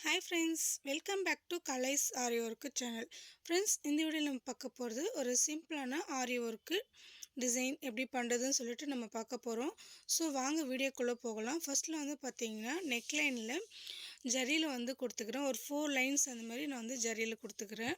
Hi friends, welcome back to Kalais Aari Work channel. Friends, இந்த வீடியோல நம்ம பார்க்க போறது ஒரு சிம்பிளான ஆரி ஒர்க் டிசைன் எப்படி பண்றதுன்னு சொல்லிட்டு நம்ம பார்க்க போறோம். சோ வாங்க வீடியோக்குள்ள போகலாம். ஃபர்ஸ்ட்ல வந்து பாத்தீங்கன்னா neck lineல ஜரியில வந்து கொடுத்துக்கிறேன். ஒரு 4 லைன்ஸ் அந்த மாதிரி நான் வந்து ஜரியில கொடுத்துக்கிறேன்.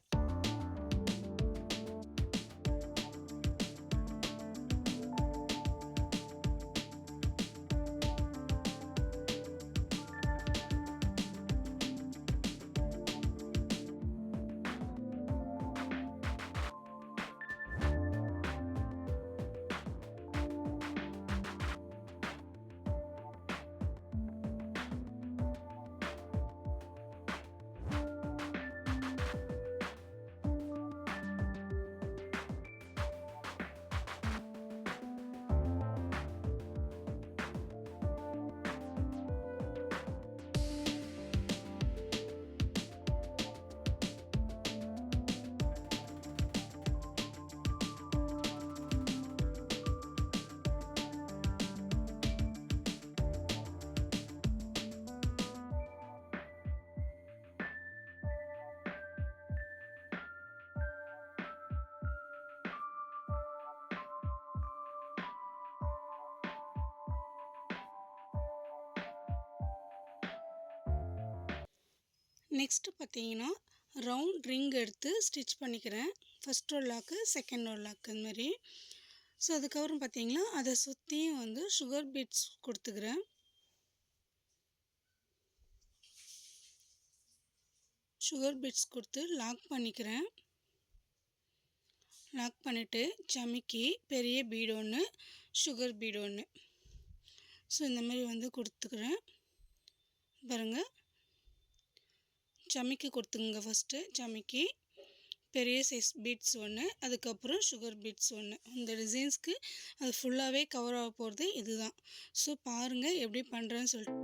நெக்ஸ்ட் பாத்தீங்கன்னா ரவுண்ட் ரிங் எடுத்து ஸ்டிட்ச் பண்ணிக்கிறேன். ஃபர்ஸ்ட் ஒரு லாக், செகண்ட் ஒரு லாக் அந்த மாதிரி. சோ அதுக்கு அப்புறம் பாத்தீங்கன்னா அத சுத்தியும் வந்து sugar beads கொடுத்துக்கிறேன். sugar beads கொடுத்து லாக் பண்ணிக்கிறேன். லாக் பண்ணிட்டு ஜமிக்கி பெரிய பீட் ஒன்று, sugar bead ஒன்று. சோ இந்த மாதிரி வந்து கொடுத்துக்கிறேன். பாருங்க. ஜமிக்கி கொடுத்துங்க ஃபர்ஸ்ட் ஜமிக்கி பெரிய சைஸ் பீட்ஸ் ஒன்று, அதுக்கப்புறம் sugar beads ஒன்று. இந்த டிசைன்ஸ்க்கு அது ஃபுல்லாகவே கவர் ஆக போகிறது இதுதான். ஸோ பாருங்கள் எப்படி பண்ணுறேன்னு சொல்லிட்டு.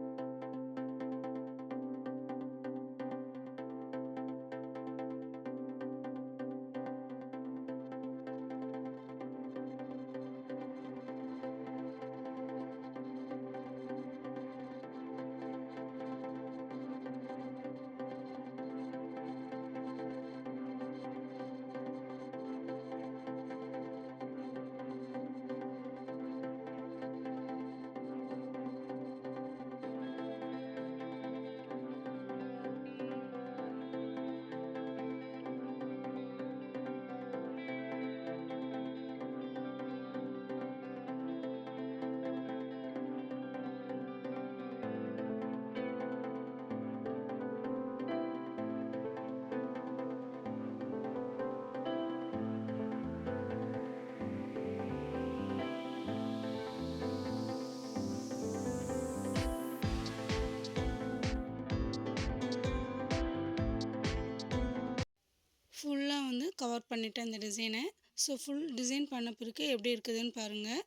ஃபுல்லாக வந்து கவர் பண்ணிட்டேன் இந்த டிசைனை. ஸோ ஃபுல் டிசைன் பண்ண பிறகு எப்படி இருக்குதுன்னு பாருங்கள்.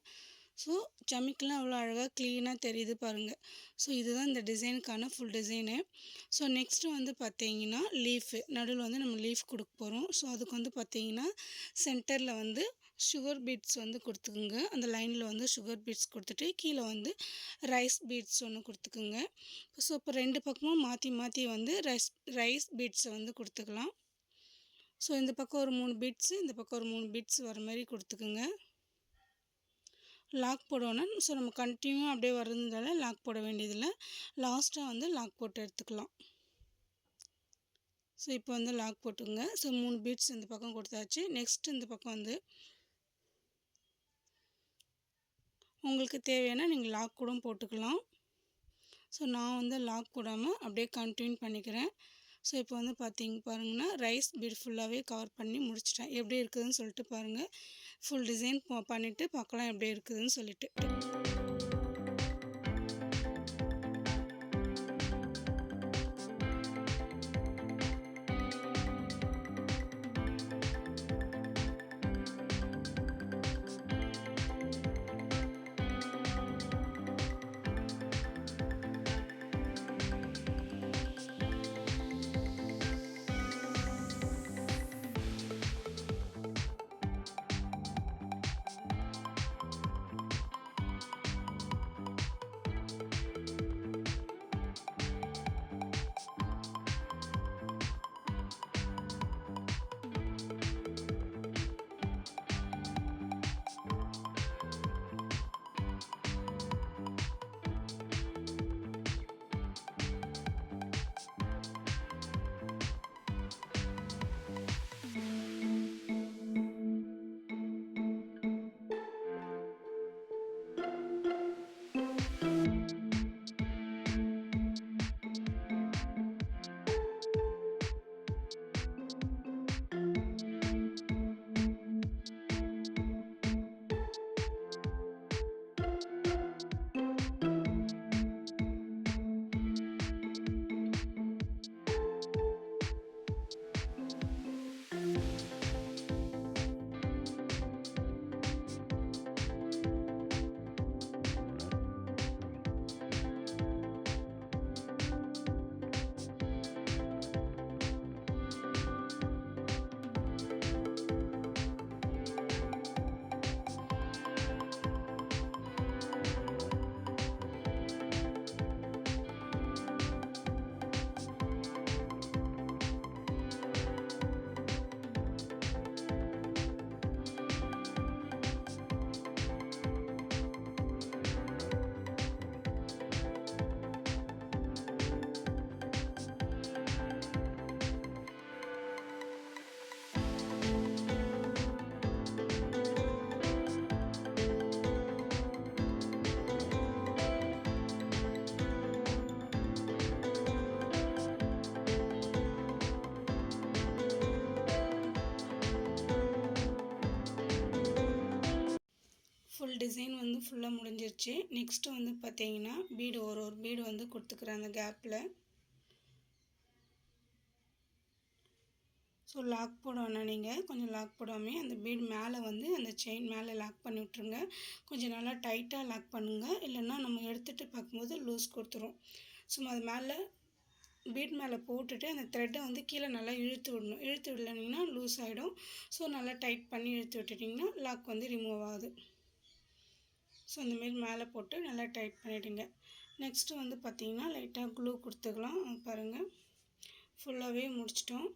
ஸோ ஜமிக்கெலாம் அவ்வளோ அழகாக க்ளீனாக தெரியுது பாருங்கள். ஸோ இதுதான் இந்த டிசைனுக்கான ஃபுல் டிசைனு. ஸோ நெக்ஸ்ட்டு வந்து பார்த்தீங்கன்னா லீஃபு நடுவில் வந்து நம்ம லீஃப் கொடுக்க போகிறோம். ஸோ அதுக்கு வந்து பார்த்தீங்கன்னா சென்டரில் வந்து sugar beads வந்து கொடுத்துக்குங்க. அந்த லைனில் வந்து sugar beads கொடுத்துட்டு கீழே வந்து ரைஸ் பீட்ஸ் ஒன்று கொடுத்துக்குங்க. ஸோ இப்போ ரெண்டு பக்கமும் மாற்றி மாற்றி வந்து ரைஸ் பீட்ஸை வந்து கொடுத்துக்கலாம். ஸோ இந்த பக்கம் ஒரு 3 பீட்ஸு, இந்த பக்கம் ஒரு 3 பீட்ஸ் வர மாதிரி கொடுத்துக்குங்க. லாக் போடணும். ஸோ நம்ம கண்டினியூவாக அப்படியே வர்றதுனால லாக் போட வேண்டியதில்லை. லாஸ்ட்டாக வந்து லாக் போட்டு எடுத்துக்கலாம். ஸோ இப்போ வந்து லாக் போட்டுங்க. ஸோ 3 பீட்ஸ் இந்த பக்கம் கொடுத்தாச்சு. நெக்ஸ்ட் இந்த பக்கம் வந்து உங்களுக்கு தேவையான நீங்கள் லாக் கூட போட்டுக்கலாம். ஸோ நான் வந்து லாக் போடாமல் அப்படியே கண்டினியூ பண்ணிக்கிறேன். ஸோ இப்போ வந்து பாருங்கன்னா ரைஸ் பீட் ஃபுல்லாகவே கவர் பண்ணி முடிச்சிட்டேன். எப்படி இருக்குதுன்னு சொல்லிட்டு பாருங்கள். ஃபுல் டிசைன் பண்ணிவிட்டு பார்க்கலாம் எப்படி இருக்குதுன்னு சொல்லிட்டு. ஃபுல்லாக முடிஞ்சிருச்சு. நெக்ஸ்ட்டு வந்து பார்த்தீங்கன்னா பீடு ஒரு பீடு வந்து கொடுத்துக்கிறேன் அந்த கேப்பில். ஸோ லாக் போடணும், நீங்கள் கொஞ்சம் லாக் போடாமல் அந்த பீடு மேலே வந்து அந்த செயின் மேலே லாக் பண்ணி விட்ருங்க. கொஞ்சம் நல்லா டைட்டாக லாக் பண்ணுங்கள், இல்லைன்னா நம்ம எடுத்துகிட்டு பார்க்கும்போது லூஸ் கொடுத்துரும். ஸோ அது மேலே பீட் மேலே போட்டுட்டு அந்த த்ரெட்டை வந்து கீழே நல்லா இழுத்து விடணும். இழுத்து விடலைன்னா லூஸ் ஆகிடும். ஸோ நல்லா டைட் பண்ணி இழுத்து விட்டுட்டிங்கன்னா லாக் வந்து ரிமூவ் ஆகுது. ஸோ இந்தமாரி மேலே போட்டு நல்லா டைட் பண்ணிவிடுங்க. நெக்ஸ்ட்டு வந்து பார்த்திங்கன்னா லைட்டாக க்ளூ கொடுத்துக்கலாம். பாருங்கள், ஃபுல்லாகவே முடிச்சிட்டோம்.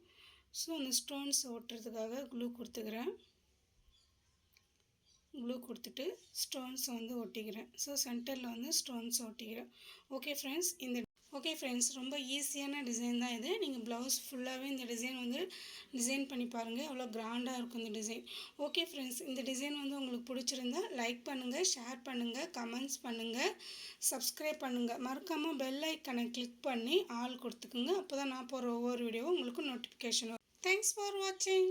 ஸோ அந்த ஸ்டோன்ஸ் ஒட்டுறதுக்காக க்ளூ கொடுத்துக்கிறேன். க்ளூ கொடுத்துட்டு ஸ்டோன்ஸை வந்து ஒட்டிக்கிறேன். ஸோ சென்டரில் வந்து ஸ்டோன்ஸ் ஒட்டிக்கிறேன். ஓகே ஃப்ரெண்ட்ஸ், ரொம்ப ஈஸியான டிசைன் தான் இது. நீங்கள் ப்ளவுஸ் ஃபுல்லாகவே இந்த டிசைன் வந்து டிசைன் பண்ணி பாருங்கள், எவ்வளோ கிராண்டாக இருக்கும் இந்த டிசைன். ஓகே ஃப்ரெண்ட்ஸ், இந்த டிசைன் வந்து உங்களுக்கு பிடிச்சிருந்தா லைக் பண்ணுங்கள், ஷேர் பண்ணுங்கள், கமெண்ட்ஸ் பண்ணுங்கள், சப்ஸ்கிரைப் பண்ணுங்கள். மறக்காமல் பெல் ஐக்கனை கிளிக் பண்ணி ஆல் கொடுத்துக்குங்க. அப்போ தான் நான் போகிற ஒவ்வொரு வீடியோவும் உங்களுக்கு நோட்டிஃபிகேஷன் வரும். தேங்க்ஸ் ஃபார் வாட்சிங்.